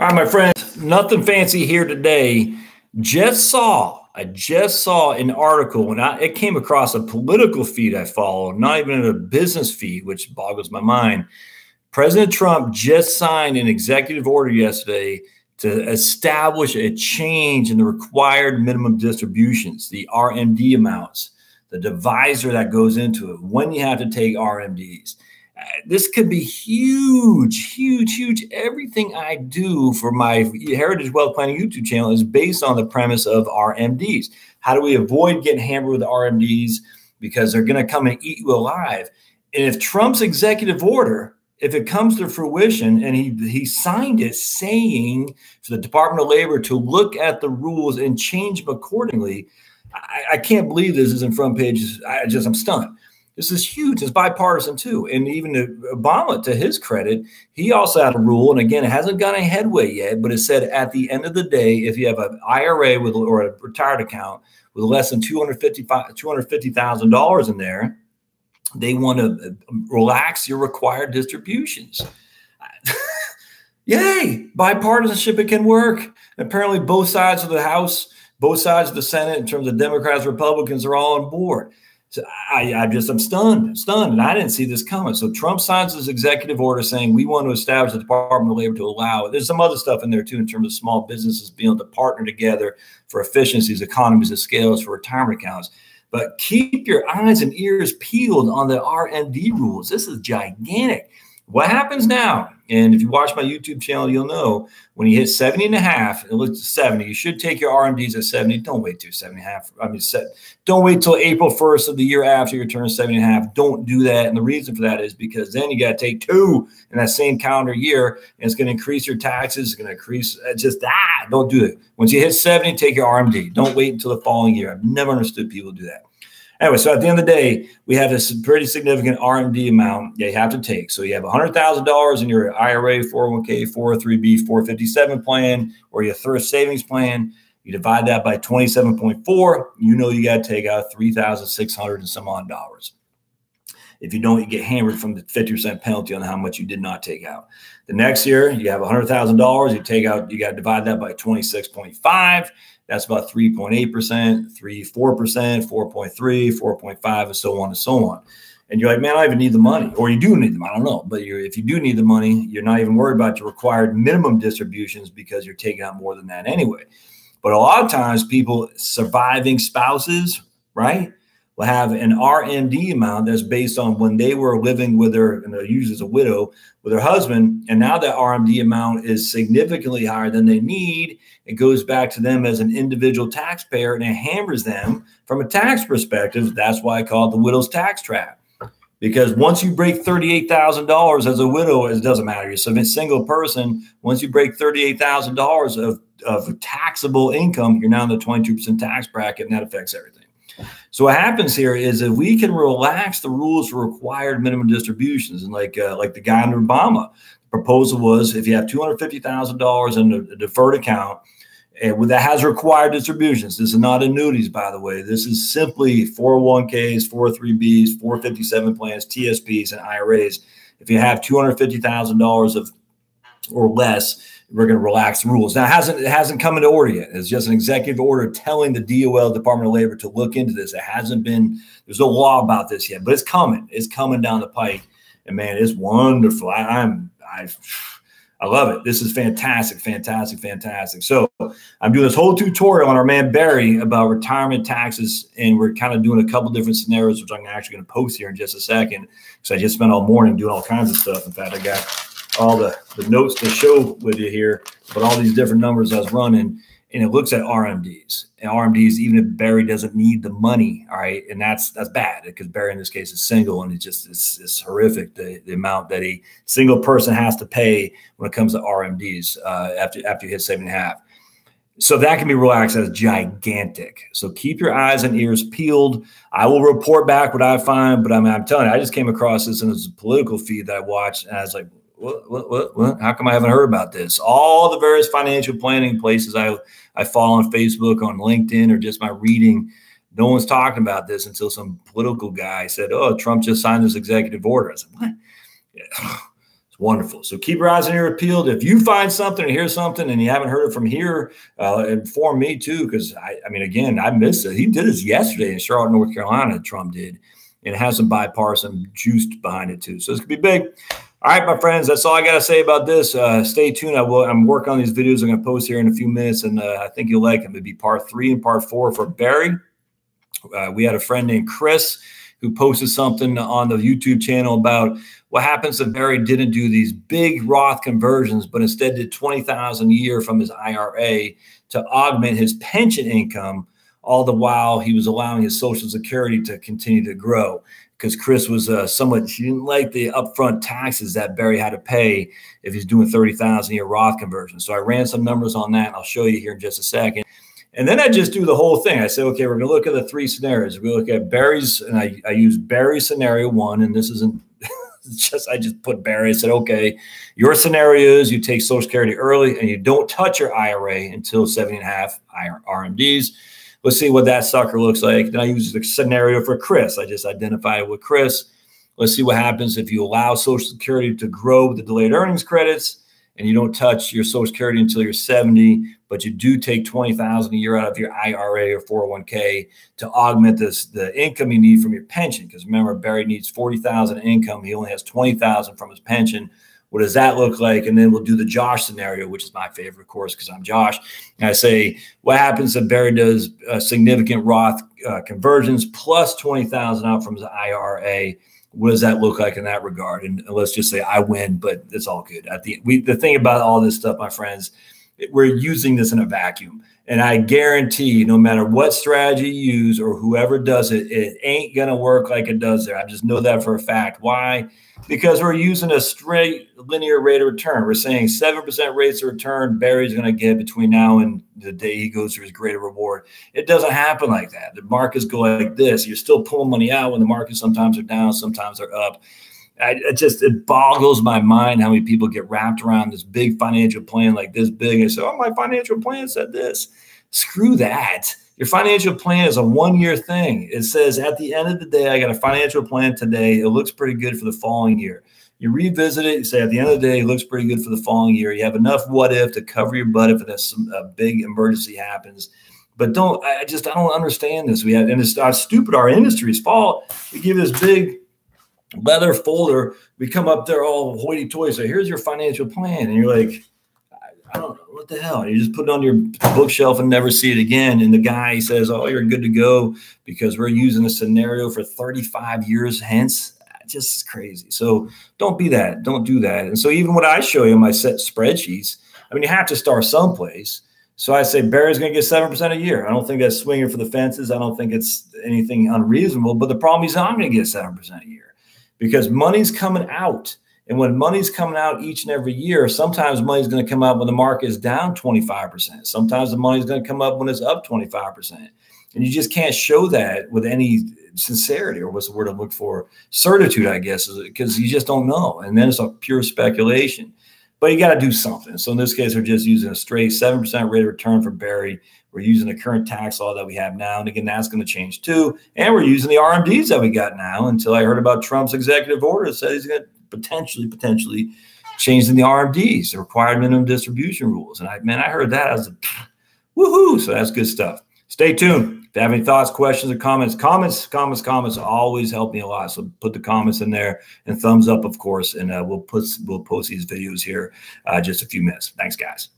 All right, my friends, nothing fancy here today. I just saw an article, and it came across a political feed I follow, not even a business feed, which boggles my mind. President Trump just signed an executive order yesterday to establish a change in the required minimum distributions, the RMD amounts, the divisor that goes into it, when you have to take RMDs. This could be huge, huge, huge. Everything I do for my Heritage Wealth Planning YouTube channel is based on the premise of RMDs. How do we avoid getting hammered with RMDs? Because they're going to come and eat you alive. And if Trump's executive order, if it comes to fruition and he signed it saying for the Department of Labor to look at the rules and change them accordingly, I can't believe this isn't front page. I'm stunned. This is huge. It's bipartisan too. And even Obama, to his credit, he also had a rule. And again, it hasn't gone a headway yet, but it said at the end of the day, if you have an IRA or a retired account with less than $250,000 in there, they want to relax your required distributions. Yay, bipartisanship, it can work. Apparently both sides of the House, both sides of the Senate, in terms of Democrats, Republicans, are all on board. So I'm stunned, and I didn't see this coming. So Trump signs this executive order saying we want to establish the Department of Labor to allow it. There's some other stuff in there too in terms of small businesses being able to partner together for efficiencies, economies of scales for retirement accounts. But keep your eyes and ears peeled on the RMD rules. This is gigantic. What happens now? And if you watch my YouTube channel, you'll know when you hit 70 and a half, it looks to 70, you should take your RMDs at 70. Don't wait till 70 and a half. Don't wait till April 1st of the year after you turn 70 and a half. Don't do that. And the reason for that is because then you got to take two in that same calendar year, and it's going to increase your taxes. It's going to increase don't do it. Once you hit 70, take your RMD. Don't wait until the following year. I've never understood people do that. Anyway, so at the end of the day, we have this pretty significant RMD amount that you have to take. So you have $100,000 in your IRA, 401k, 403b, 457 plan, or your thrift savings plan. You divide that by 27.4. You know you got to take out $3,600 and some odd dollars. If you don't, you get hammered from the 50% penalty on how much you did not take out. The next year, you have $100,000. You got to divide that by 26.5. That's about 3.8%, 4%, 4.3, 4.5, and so on and so on. And you're like, man, I don't even need the money. Or you do need them. I don't know. But if you do need the money, you're not even worried about your required minimum distributions because you're taking out more than that anyway. But a lot of times people, surviving spouses, right, will have an RMD amount that's based on when they were living with their, usually as a widow, with their husband. And now that RMD amount is significantly higher than they need. It goes back to them as an individual taxpayer, and it hammers them from a tax perspective. That's why I call it the widow's tax trap. Because once you break $38,000 as a widow, it doesn't matter. You're a single person. Once you break $38,000 of taxable income, you're now in the 22% tax bracket, and that affects everything. So what happens here is if we can relax the rules for required minimum distributions, and like the guy under Obama, the proposal was if you have $250,000 in a deferred account, and that has required distributions. This is not annuities, by the way. This is simply 401ks, 403bs, 457 plans, TSPs, and IRAs. If you have $250,000 or less, we're going to relax the rules. Now, it hasn't come into order yet. It's just an executive order telling the DOL, Department of Labor, to look into this. It hasn't been, there's no law about this yet, but it's coming. It's coming down the pike. And man, it's wonderful. I love it. This is fantastic, fantastic, fantastic. So I'm doing this whole tutorial on our man Barry about retirement taxes, and we're kind of doing a couple different scenarios, which I'm actually going to post here in just a second, because I just spent all morning doing all kinds of stuff. In fact, I got all the notes to show with you here, but all these different numbers I was running, and it looks at RMDs. And RMDs, even if Barry doesn't need the money, all right, and that's bad, because Barry in this case is single, and it's horrific the amount that a single person has to pay when it comes to RMDs after you hit 7.5. So that can be relaxed. That's gigantic. So keep your eyes and ears peeled. I will report back what I find, but I'm telling you, I just came across this in a political feed that I watched, and I was like, what? How come I haven't heard about this? All the various financial planning places I follow on Facebook, on LinkedIn, or just my reading, no one's talking about this until some political guy said, oh, Trump just signed this executive order. I said, what? Yeah. Wonderful. So keep your eyes and ears peeled. If you find something or hear something and you haven't heard it from here, inform me too, because I mean, again, I missed it. He did this yesterday in Charlotte, North Carolina. Trump did, and it has some bipartisan juice behind it too. So this could be big. All right, my friends, that's all I got to say about this. Stay tuned. I'm working on these videos I'm going to post here in a few minutes, and I think you'll like them. It'll be part 3 and part 4 for Barry. We had a friend named Chris who posted something on the YouTube channel about what happens if Barry didn't do these big Roth conversions, but instead did $20,000 a year from his IRA to augment his pension income, all the while he was allowing his Social Security to continue to grow. Because Chris was she didn't like the upfront taxes that Barry had to pay if he's doing $30,000 a year Roth conversion. So I ran some numbers on that, and I'll show you here in just a second. And then I just do the whole thing. I say, okay, we're going to look at the 3 scenarios. We look at Barry's, and I use Barry's scenario 1, and this isn't just, I just put Barry. I said, okay, your scenario is you take Social Security early and you don't touch your IRA until 70.5 RMDs. Let's see what that sucker looks like. Then I use the scenario for Chris. I just identify it with Chris. Let's see what happens if you allow Social Security to grow with the delayed earnings credits and you don't touch your Social Security until you're 70, but you do take $20,000 a year out of your IRA or 401k to augment the income you need from your pension. Because remember, Barry needs $40,000 income. He only has $20,000 from his pension. What does that look like? And then we'll do the Josh scenario, which is my favorite, of course, because I'm Josh. And I say, what happens if Barry does significant Roth conversions plus $20,000 out from his IRA? What does that look like in that regard? And let's just say I win, but it's all good. The thing about all this stuff, my friends, we're using this in a vacuum. And I guarantee no matter what strategy you use or whoever does it, it ain't going to work like it does there. I just know that for a fact. Why? Because we're using a straight linear rate of return. We're saying 7% rates of return Barry's going to get between now and the day he goes through his greater reward. It doesn't happen like that. The markets go like this. You're still pulling money out when the markets sometimes are down, sometimes are up. It boggles my mind how many people get wrapped around this big financial plan like this big and say, oh, my financial plan said this. Screw that. Your financial plan is a 1-year thing. It says at the end of the day, I got a financial plan today. It looks pretty good for the following year. You revisit it. You say at the end of the day, it looks pretty good for the following year. You have enough what if to cover your butt if a big emergency happens. But I don't understand this. And it's stupid. Our industry's fault. We give this big leather folder. We come up there all hoity-toity. So here's your financial plan. And you're like, I don't know, what the hell? You just put it on your bookshelf and never see it again. And the guy says, oh, you're good to go because we're using a scenario for 35 years hence. Just crazy. So don't be that. Don't do that. And so even what I show you in my set spreadsheets, I mean, you have to start someplace. So I say Barry's going to get 7% a year. I don't think that's swinging for the fences. I don't think it's anything unreasonable. But the problem is I'm going to get 7% a year because money's coming out. And when money's coming out each and every year, sometimes money's going to come out when the market is down 25%. Sometimes the money's going to come up when it's up 25%. And you just can't show that with any sincerity, or what's the word I look for? Certitude, I guess, because you just don't know. And then it's a pure speculation. But you got to do something. So in this case, we're just using a straight 7% rate of return for Barry. We're using the current tax law that we have now. And again, that's going to change too. And we're using the RMDs that we got now until I heard about Trump's executive order that said he's going to potentially changing the RMDs, the required minimum distribution rules. And I heard that. I was like, woohoo. So that's good stuff. Stay tuned. If you have any thoughts, questions, or comments always help me a lot. So put the comments in there and thumbs up, of course. And we'll post these videos here just a few minutes. Thanks, guys.